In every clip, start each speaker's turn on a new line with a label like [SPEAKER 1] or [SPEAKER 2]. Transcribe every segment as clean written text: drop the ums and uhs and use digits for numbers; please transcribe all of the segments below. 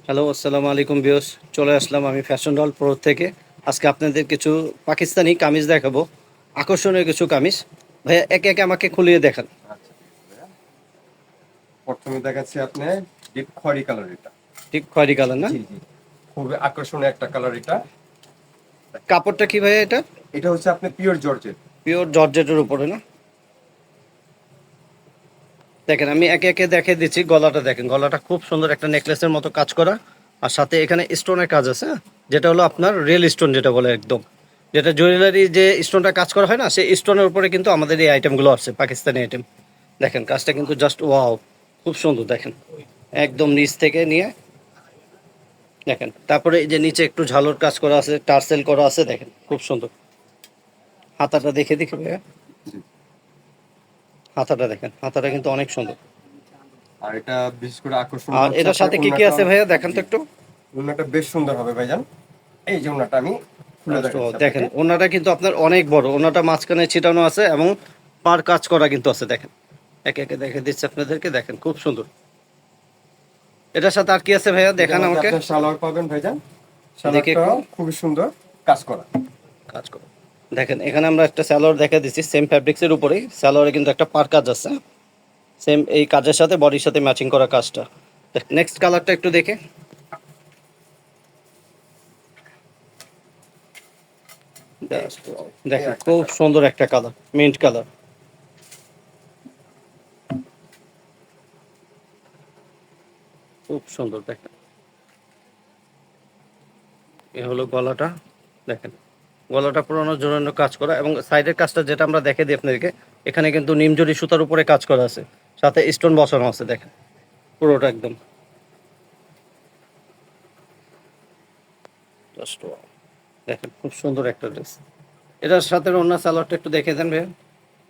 [SPEAKER 1] Hello, আসসালামু আলাইকুম viewers. চলে আসলাম আমি ফ্যাশন ডল প্রো থেকে। আজকে আপনাদের কিছু পাকিস্তানি কামিজ দেখাবো, আকর্ষণীয় কিছু কামিজ। ভাইয়া একে একে আমাকে খুলিয়ে দেখান।
[SPEAKER 2] আচ্ছা, ঠিক আছে ভাইয়া। প্রথমে দেখাচ্ছি আপনি ডিপ খয়েরি কালার এটা।
[SPEAKER 1] ঠিক খয়েরি কালার না?
[SPEAKER 2] জি জি, খুবই আকর্ষণীয় একটা কালার এটা।
[SPEAKER 1] কাপড়টা কি ভাইয়া এটা?
[SPEAKER 2] এটা হচ্ছে আপনি পিওর জর্জেট।
[SPEAKER 1] পিওর জর্জেটের উপরে না? দেখেন আমি একে একে দেখে দিচ্ছি। গলাটা দেখেন, গলাটা খুব সুন্দর একটা নেকলেসের মতো কাজ করা, আর সাথে এখানে স্টোনের কাজ আছে, হ্যাঁ? যেটা হলো আপনার রিয়েল স্টোন যেটা বলে একদম, যেটা জুয়েলারি যে স্টোনটা কাজ করা হয় না, সেই স্টোনের উপরে কিন্তু আমাদের এই আইটেমগুলো আছে, পাকিস্তানি আইটেম। দেখেন কাজটা কিন্তু জাস্ট ওয়াও, খুব সুন্দর। দেখেন একদম নিচ থেকে নিয়ে দেখেন, তারপরে এই যে নিচে একটু ঝালোর কাজ করা আছে, টার্সেল করা আছে, দেখেন খুব সুন্দর। হাতাটা দেখে দেখে ভাইয়া,
[SPEAKER 2] জি।
[SPEAKER 1] হাতাটা দেখেন, হাতাটা কিন্তু অনেক সুন্দর।
[SPEAKER 2] আর এটা বিশেষ করে আকর্ষণ
[SPEAKER 1] আর
[SPEAKER 2] হচ্ছে
[SPEAKER 1] এটার
[SPEAKER 2] আপনার
[SPEAKER 1] সাথে কি কি
[SPEAKER 2] ওড়নাটা।
[SPEAKER 1] আছে ভাইয়া দেখান তো
[SPEAKER 2] জি,
[SPEAKER 1] একটু।
[SPEAKER 2] ওড়নাটা বেশ সুন্দর হবে ভাইজান। এই যে ওড়নাটা আমি খুলে দেখাচ্ছি
[SPEAKER 1] দেখেন
[SPEAKER 2] আপনাকে।
[SPEAKER 1] ওনাটা কিন্তু আপনার অনেক বড়, ওনাটা মাঝখানে ছিটানো আছে এবং পার কাজ করা কিন্তু আছে। দেখেন একে একে দেখে দিচ্ছে আপনাদেরকে, দেখেন খুব সুন্দর। এটার সাথে আর কি আছে ভাইয়া
[SPEAKER 2] এটার
[SPEAKER 1] দেখান
[SPEAKER 2] মধ্যে
[SPEAKER 1] আমাকে।
[SPEAKER 2] আপনার সালোয়ার পাবেন ভাইজান।
[SPEAKER 1] দেখি একটু
[SPEAKER 2] সালোয়ারটাও খুবই সুন্দর কাজ করা।
[SPEAKER 1] কাজ করো। দেখেন এখানে আমরা একটা স্যালোয়ার দেখে দিচ্ছি, সেম ফ্যাব্রিক্সের উপরেই স্যালোয়ারে কিন্তু একটা পার কাজ আছে, সেম এই কাজের সাথে বডির সাথে ম্যাচিং করা কাজটা। নেক্সট কালারটা একটু দেখে। দেখেন খুব সুন্দর একটা কালার, মিন্ট কালার। খুব সুন্দর দেখেন। এ হলো গলাটা, দেখেন গলাটা পুরোনো জোরানো কাজ করা, এবং সাইডের কাজটা যেটা আমরা দেখে দিই আপনাদেরকে, এখানে কিন্তু নিমজরি সুতার উপরে কাজ করা আছে, সাথে স্টোন বসানো আছে। দেখেন পুরোটা একদম just wow। দেখেন খুব সুন্দর একটা ড্রেস। এটার সাথে অন্য সালোয়ারটা একটু দেখে দেন ভাই।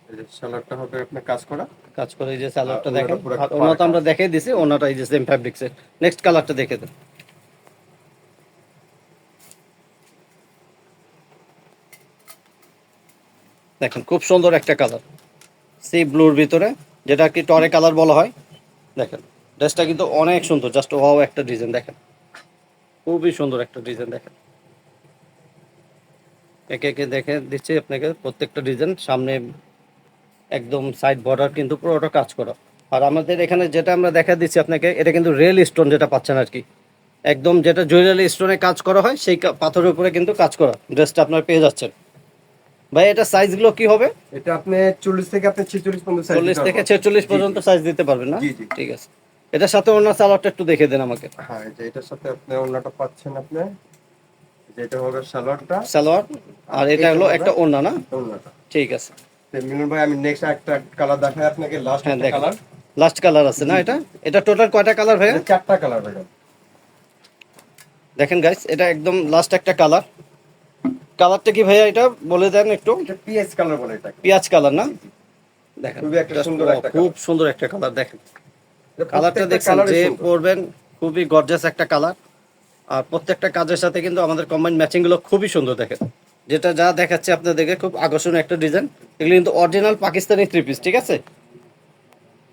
[SPEAKER 2] এই যে সালোয়ারটা হবে আপনার কাজ করা।
[SPEAKER 1] কাজ করে এই যে
[SPEAKER 2] আর
[SPEAKER 1] সালোয়ারটা
[SPEAKER 2] ওড়নাটা
[SPEAKER 1] দেখেন,
[SPEAKER 2] পুরো
[SPEAKER 1] আর অন্য
[SPEAKER 2] পার
[SPEAKER 1] তো
[SPEAKER 2] কাজ।
[SPEAKER 1] আমরা দেখে দিছি, অন্যটা এই যে সেম ফ্যাব্রিক্সের। নেক্সট কালারটা দেখে দেন। দেখেন খুব সুন্দর একটা কালার, সি ব্লুর ভিতরে, যেটা কি টরে কালার বলা হয়। দেখেন ড্রেসটা কিন্তু অনেক সুন্দর, জাস্ট ওয়াও একটা ডিজাইন। দেখেন খুবই সুন্দর একটা ডিজাইন। দেখেন একে একে দেখে দিচ্ছি আপনাকে প্রত্যেকটা ডিজাইন। সামনে একদম সাইড বর্ডার কিন্তু পুরোটা কাজ করা। আর আমাদের এখানে যেটা আমরা দেখা দিচ্ছি আপনাকে, এটা কিন্তু রিয়েল স্টোন যেটা পাচ্ছেন আর কি, একদম যেটা জুয়েলারি স্টোনে কাজ করা হয় সেই পাথরের উপরে কিন্তু কাজ করা ড্রেসটা আপনার পেয়ে যাচ্ছেন। ভাই এটা সাইজগুলো কি হবে?
[SPEAKER 2] এটা আপনি 40 থেকে আপনি 46 পর্যন্ত সাইজ
[SPEAKER 1] 40
[SPEAKER 2] দিতে
[SPEAKER 1] থেকে
[SPEAKER 2] পারবেন।
[SPEAKER 1] 46
[SPEAKER 2] জি
[SPEAKER 1] পর্যন্ত
[SPEAKER 2] জি
[SPEAKER 1] সাইজ দিতে পারবেন না?
[SPEAKER 2] জি জি।
[SPEAKER 1] ঠিক আছে। এটার সাথে অন্য সালোয়ারটা একটু দেখে দেন আমাকে।
[SPEAKER 2] হ্যাঁ, এই যে এটার সাথে আপনি ওড়নাটা পাচ্ছেন আপনি। যেটা হবে সালোয়ারটা।
[SPEAKER 1] সালোয়ার,
[SPEAKER 2] আর
[SPEAKER 1] আর এটা
[SPEAKER 2] এটা
[SPEAKER 1] হলো
[SPEAKER 2] হবে
[SPEAKER 1] একটা ওড়না না?
[SPEAKER 2] ওড়নাটা।
[SPEAKER 1] ঠিক আছে।
[SPEAKER 2] তো মিলন ভাই, আমি নেক্সট একটা কালার দেখাই আপনাকে, লাস্ট
[SPEAKER 1] হ্যাঁ
[SPEAKER 2] একটা
[SPEAKER 1] দেখেন,
[SPEAKER 2] কালার।
[SPEAKER 1] লাস্ট কালার আছে না
[SPEAKER 2] জি
[SPEAKER 1] এটা?
[SPEAKER 2] জি।
[SPEAKER 1] এটা টোটাল কয়টা কালার ভাইয়া?
[SPEAKER 2] এটা চারটা কালার ভাই।
[SPEAKER 1] দেখেন গাইস, এটা একদম লাস্ট একটা কালার। কালারটা কি ভাইয়া এটা বলে দেন একটু।
[SPEAKER 2] এটা পিএস কালার বলে এটাকে।
[SPEAKER 1] পেঁয়াজ কালার না?
[SPEAKER 2] জি জি।
[SPEAKER 1] দেখেন
[SPEAKER 2] খুবই একটা
[SPEAKER 1] just
[SPEAKER 2] সুন্দর
[SPEAKER 1] wow,
[SPEAKER 2] একটা
[SPEAKER 1] খুব
[SPEAKER 2] কালার।
[SPEAKER 1] সুন্দর একটা কালার। দেখেন
[SPEAKER 2] এটা
[SPEAKER 1] কালারটা
[SPEAKER 2] প্রত্যেকটা
[SPEAKER 1] দেখছেন,
[SPEAKER 2] কালারই
[SPEAKER 1] যে
[SPEAKER 2] সুন্দর।
[SPEAKER 1] পরবেন খুবই গর্জাস একটা কালার। আর প্রত্যেকটা কাজের সাথে কিন্তু আমাদের কম্বাইন ম্যাচিং গুলো খুবই সুন্দর। দেখেন যেটা যা দেখাচ্ছে আপনাদেরকে, খুব আকর্ষণীয় একটা ডিজাইন। এগুলো কিন্তু অরিজিনাল পাকিস্তানি থ্রি পিস, ঠিক আছে?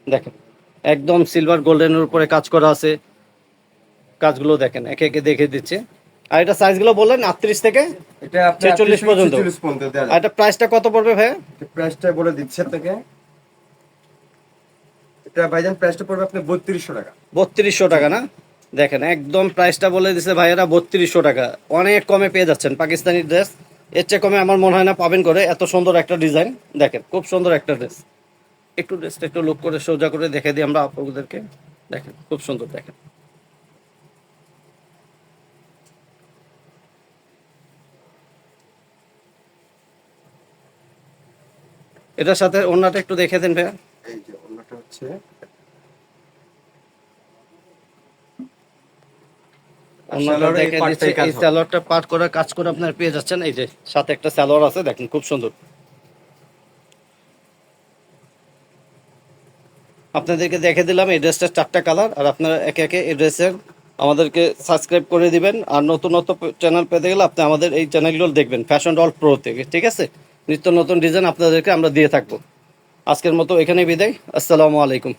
[SPEAKER 1] দেখেন একদম সিলভার গোল্ডেনের উপরে কাজ করা আছে। কাজগুলো দেখেন একে একে দেখে দিচ্ছে। আর এটা সাইজগুলো বললেন 38 থেকে
[SPEAKER 2] এটা আপনি
[SPEAKER 1] 46 পর্যন্ত।
[SPEAKER 2] 46 পর্যন্ত দেওয়া
[SPEAKER 1] আর
[SPEAKER 2] যায়।
[SPEAKER 1] এটা প্রাইসটা কত পড়বে ভাইয়া?
[SPEAKER 2] প্রাইসটা বলে দিচ্ছি আপনাকে। এটা ভাইজান প্রাইসটা পড়বে আপনি 3200 টাকা।
[SPEAKER 1] 3200 টাকা না? দেখেন একদম প্রাইসটা বলে দিছে ভাইয়েরা 3200 টাকা। অনেক কমে পেয়ে যাচ্ছেন পাকিস্তানি ড্রেস। এর চেয়ে কমে আমার মনে হয় না পাবেন করে, এত সুন্দর একটা ডিজাইন। দেখেন খুব সুন্দর একটা ড্রেস। একটু ড্রেসটা একটু লুক করে সোজা করে দেখে দিই আমরা আপনাদেরকে। দেখেন খুব সুন্দর। দেখেন এটার সাথে ওড়নাটা একটু দেখে দেন ভাইয়া।
[SPEAKER 2] এই যে অন্যটা হচ্ছে আর
[SPEAKER 1] ওড়নাটা
[SPEAKER 2] সালোয়ারে এই
[SPEAKER 1] দেখে দিচ্ছে,
[SPEAKER 2] পাটটাই কাজ
[SPEAKER 1] এই
[SPEAKER 2] হবে।
[SPEAKER 1] স্যালোয়ারটা পাট করে কাজ করে আপনার পেয়ে যাচ্ছেন। এই যে সাথে একটা স্যালোয়ার আছে, দেখেন খুব সুন্দর। আপনাদেরকে দেখে দিলাম এই ড্রেসটার চারটা কালার। আর আপনারা একে একে এই ড্রেসের আমাদেরকে সাবস্ক্রাইব করে দিবেন। আর নতুন নতুন চ্যানেল পেতে গেলে আপনি আমাদের এই চ্যানেলগুলো দেখবেন ফ্যাশন ডল প্রো থেকে, ঠিক আছে? নিত্য নতুন ডিজাইন আপনাদেরকে আমরা দিয়ে থাকবো। আজকের মতো এখানেই বিদায়। আসসালামু আলাইকুম।